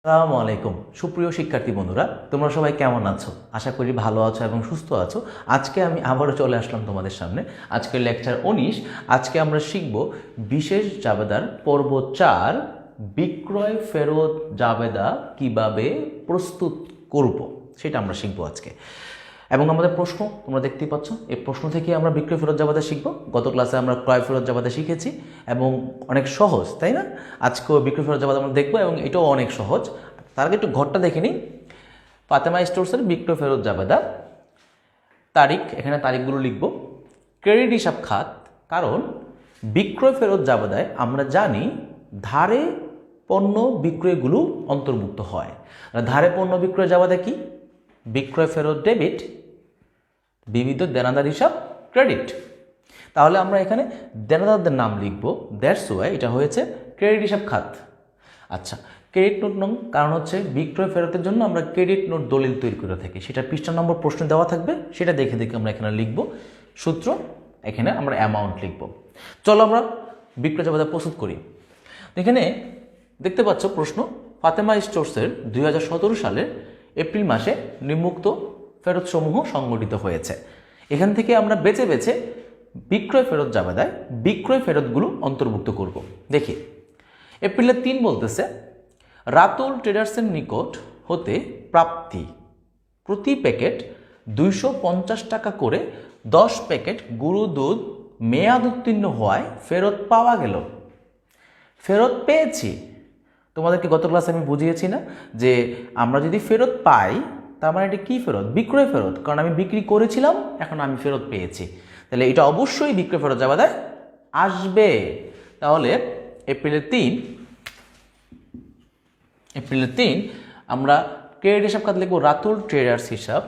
আসসালামু আলাইকুম সুপ্রিয় শিক্ষার্থী বন্ধুরা, তোমরা সবাই কেমন আছো? আশা করি ভালো আছো এবং সুস্থ আছো। আজকে আমি আবারও চলে আসলাম তোমাদের সামনে। আজকের লেকচার 19। আজকে আমরা শিখব বিশেষ জাবেদার পর্ব 4, বিক্রয় ফেরত জাবেদা কিভাবে প্রস্তুত করব সেটা আমরা শিখব আজকে। এবং আমাদের প্রশ্ন তোমরা দেখতেই পাচ্ছ, এই প্রশ্ন থেকে আমরা বিক্রয় ফেরত জাবেদা শিখব। গত ক্লাসে আমরা ক্রয় ফেরত জাবেদা শিখেছি এবং অনেক সহজ, তাই না? আজকেও বিক্রয় ফেরত জাবেদা আমরা দেখবো এবং এটাও অনেক সহজ। তার আগে একটু ঘরটা দেখে নিই। ফাতেমা স্টোরসের বিক্রয় ফেরত জাবেদা তারিখ, এখানে তারিখগুলো লিখব। ক্রেডিট হিসাব খাত, কারণ বিক্রয় ফেরত জাবেদায় আমরা জানি ধারে পণ্য বিক্রয়গুলো অন্তর্ভুক্ত হয়। ধারে পণ্য বিক্রয় জাবেদা কি? বিক্রয় ফেরত ডেবিট, বিবিধ দেনাদার হিসাব ক্রেডিট। তাহলে আমরা এখানে দেনাদারদের নাম লিখব, দ্যাটস ওয়াই এটা হয়েছে ক্রেডিট হিসাব খাত। আচ্ছা, ক্রেডিট নোট নং, কারণ হচ্ছে বিক্রয় ফেরতের জন্য আমরা ক্রেডিট নোট দলিল তৈরি করে থাকি। সেটা পৃষ্ঠা নম্বর প্রশ্ন দেওয়া থাকবে, সেটা দেখে দেখে আমরা এখানে লিখব। সূত্র, এখানে আমরা অ্যামাউন্ট লিখব। চলো আমরা বিক্রয় জাবেদা প্রস্তুত করি। এখানে দেখতে পাচ্ছ প্রশ্ন, ফাতেমা স্টোরসের 2017 সালের এপ্রিল মাসে নিম্নোক্ত ফেরতসমূহ সংগঠিত হয়েছে। এখান থেকে আমরা বেছে বেছে বিক্রয় ফেরত জাবেদায় বিক্রয় ফেরতগুলো অন্তর্ভুক্ত করব। দেখি, এপ্রিলের 3 বলতেছে, রাতুল ট্রেডার্সের নিকট হতে প্রাপ্তি প্রতি প্যাকেট 250 টাকা করে 10 প্যাকেট গুঁড়ো দুধ মেয়াদ উত্তীর্ণ হওয়ায় ফেরত পাওয়া গেল। ফেরত পেয়েছি। তোমাদেরকে গত ক্লাসে আমি বুঝিয়েছি না যে আমরা যদি ফেরত পাই তার মানে এটা কী ফেরত? বিক্রয় ফেরত, কারণ আমি বিক্রি করেছিলাম, এখন আমি ফেরত পেয়েছি। তাহলে এটা অবশ্যই বিক্রয় ফেরত জাবেদায় আসবে। তাহলে এপ্রিলের 3 আমরা ক্রেডিট হিসাব খাত লিখব রাতুল ট্রেডার্স হিসাব।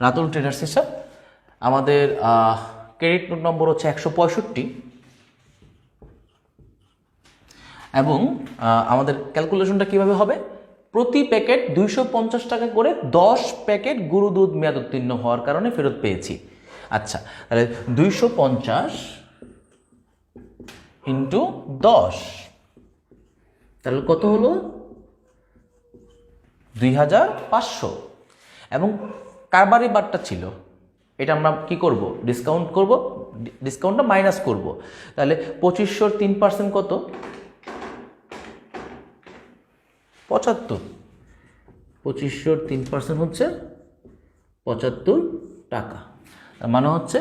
রাতুল ট্রেডার্স হিসাব, আমাদের ক্রেডিট নোট নম্বর হচ্ছে 165 এবং আমাদের ক্যালকুলেশনটা কিভাবে হবে? প্রতি প্যাকেট 250 টাকা করে 10 প্যাকেট গুঁড়ো দুধ মেয়াদ উত্তীর্ণ হওয়ার কারণে ফেরত পেয়েছি। আচ্ছা, তাহলে 250 ইন্টু 10, তাহলে কত হলো? 2500। এবং কারবারি বারটা ছিল, এটা আমরা কি করব? ডিসকাউন্ট করব, ডিসকাউন্টটা মাইনাস করব। তাহলে 2500 3% কত? 75। 2500 3% হচ্ছে 75 টাকা, তার মানে হচ্ছে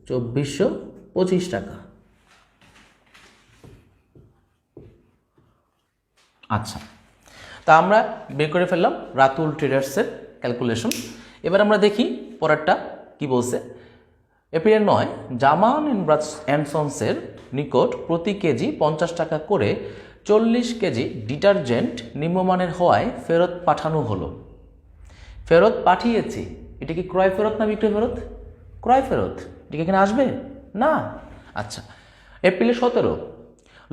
2425 টাকা। আচ্ছা, তা আমরা বের করে ফেললাম রাতুল ট্রেডার্সের ক্যালকুলেশন। এবার আমরা দেখি পরেরটা কি বলছে। এপ্রিল 9, জামান অ্যান্ড সন্সের নিকট প্রতি কেজি 50 টাকা করে 40 কেজি ডিটারজেন্ট নিম্নমানের হওয়ায় ফেরত পাঠানো হলো। ফেরত পাঠিয়েছি, এটা কি ক্রয় ফেরত না বিক্রয় ফেরত? ক্রয় ফেরত। এটা কি এখানে আসবে না? আচ্ছা, এপ্রিল 17,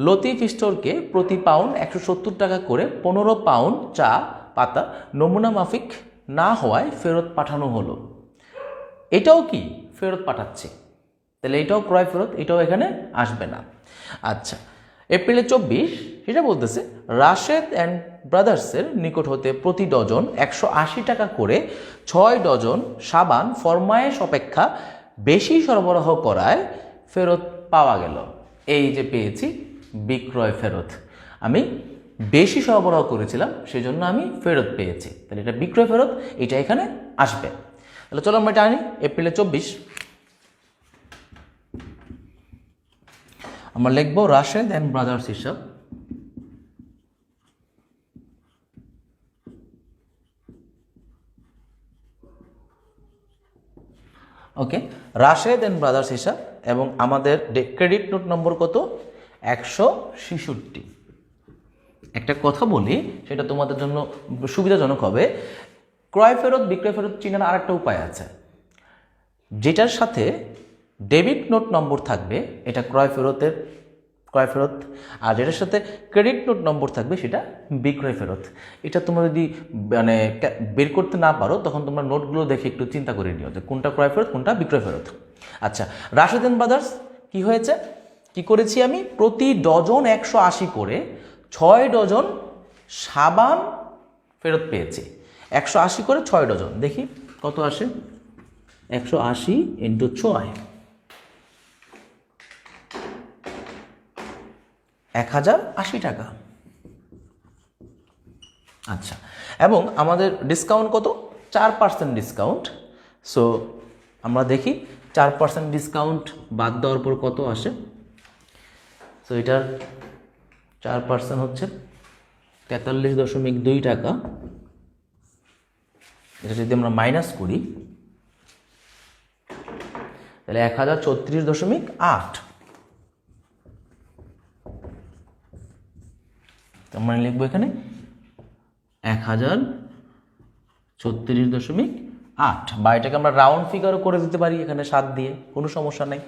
লতিফ স্টোরকে প্রতি পাউন্ড 170 টাকা করে 15 পাউন্ড চা পাতা নমুনা মাফিক না হওয়ায় ফেরত পাঠানো হলো। এটাও কি ফেরত পাঠাচ্ছে, তাহলে এটাও ক্রয় ফেরত, এটাও এখানে আসবে না। আচ্ছা, এপ্রিলে 24, সেটা বলতেছে, রাশেদ অ্যান্ড ব্রাদার্সের নিকট হতে প্রতি ডজন 180 টাকা করে 6 ডজন সাবান ফরমায়েশ অপেক্ষা বেশি সরবরাহ করায় ফেরত পাওয়া গেল। এই যে পেয়েছি বিক্রয় ফেরত, আমি বেশি সরবরাহ করেছিলাম সেজন্য আমি ফেরত পেয়েছি, তাহলে এটা বিক্রয় ফেরত, এটা এখানে আসবে। তাহলে চলো আমরা এটা আনি। এপ্রিলে 24 আমরা লিখবো রাশেদ অ্যান্ড ব্রাদার্স হিসাব। ওকে, রাশেদ অ্যান্ড ব্রাদার্স হিসাব। এবং আমাদের ক্রেডিট নোট নম্বর কত? 166। একটা কথা বলি, সেটা তোমাদের জন্য সুবিধাজনক হবে। ক্রয় ফেরত বিক্রয় ফেরত চিনার আরেকটা উপায় আছে, যেটার সাথে ডেবিট নোট নম্বর থাকবে, এটা ক্রয় ফেরত। আর যেটার সাথে ক্রেডিট নোট নম্বর থাকবে সেটা বিক্রয় ফেরত। এটা তোমরা যদি মানে বের করতে না পারো তখন তোমরা নোটগুলো দেখে একটু চিন্তা করে নিও যে কোনটা ক্রয় ফেরত কোনটা বিক্রয় ফেরত। আচ্ছা, রাশেদ এন্ড ব্রাদার্স কি হয়েছে, কি করেছি আমি, প্রতি ডজন 180 করে 6 ডজন সাবান ফেরত পেয়েছি। 180 করে 6 ডজন, দেখি কত আসে। 180 ইন্টু 6, 1080 টাকা। আচ্ছা, এবং আমাদের ডিসকাউন্ট কত, 4% ডিসকাউন্ট। সো আমরা দেখি 4% ডিসকাউন্ট বাদ দেওয়ার পর কত আসে। সো এটার 4% হচ্ছে 43.2 টাকা। এটা যদি আমরা মাইনাস করি তাহলে 1034.8। আমরা লিখবো এখানে 1034.8, বা এটাকে আমরা রাউন্ড ফিগারও করে দিতে পারি এখানে 7 দিয়ে, কোনো সমস্যা নেই।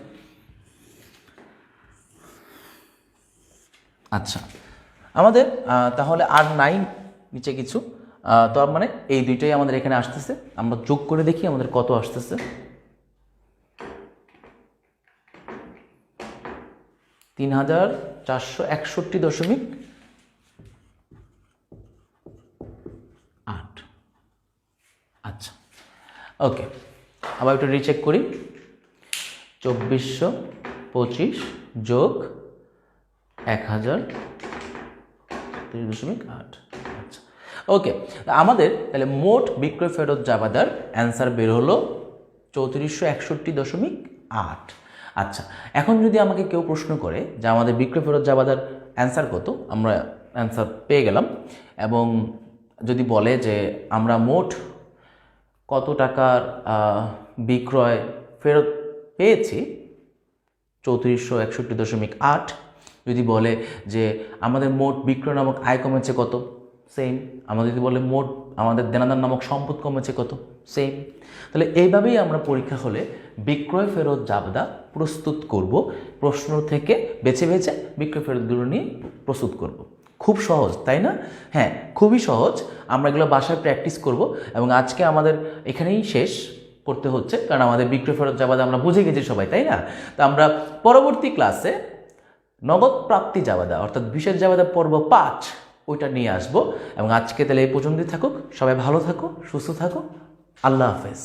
আচ্ছা, আমাদের তাহলে আর নাই নিচে কিছু, তো মানে এই দুইটাই আমাদের এখানে আসতেছে। আমরা যোগ করে দেখি আমাদের কত আসতেছে। 3461.8। আচ্ছা, ওকে, আবার একটু রিচেক করি। 2425 যোগ 1034.8। আচ্ছা, ওকে, আমাদের তাহলে মোট বিক্রয় ফেরত জাবাদার অ্যান্সার বের হলো 3461.8। আচ্ছা, এখন যদি আমাকে কেউ প্রশ্ন করে যে আমাদের বিক্রয় ফেরত জাবাদার অ্যান্সার কত, আমরা অ্যান্সার পেয়ে গেলাম, এবং যদি বলে যে আমরা মোট কত টাকার বিক্রয় ফেরত পেয়েছি 3461.8, যদি বলে যে আমাদের মোট বিক্রয় নামক আয় কমেছে কত, সেম। আমাদের যদি বলে মোট আমাদের দেনাদার নামক সম্পদ কমেছে কত, সেম। তাহলে এইভাবেই আমরা পরীক্ষা হলে বিক্রয় ফেরত জাবেদা প্রস্তুত করব, প্রশ্ন থেকে বেছে বেছে বিক্রয় ফেরতগুলো নিয়ে প্রস্তুত করব। খুব সহজ, তাই না? হ্যাঁ, খুবই সহজ। আমরা এগুলো বাসায় প্র্যাকটিস করব, এবং আজকে আমাদের এখানেই শেষ করতে হচ্ছে, কারণ আমাদের বিক্রয় ফেরত জাবেদা আমরা বুঝে গেছি সবাই, তাই না? তো আমরা পরবর্তী ক্লাসে নগদ প্রাপ্তি জাবেদা অর্থাৎ বিশেষ জাবেদা পর্ব 5 ওইটা নিয়ে আসবো। এবং আজকে তাহলে এই পর্যন্তই থাকুক, সবাই ভালো থাকো, সুস্থ থাকো, আল্লাহ হাফেজ।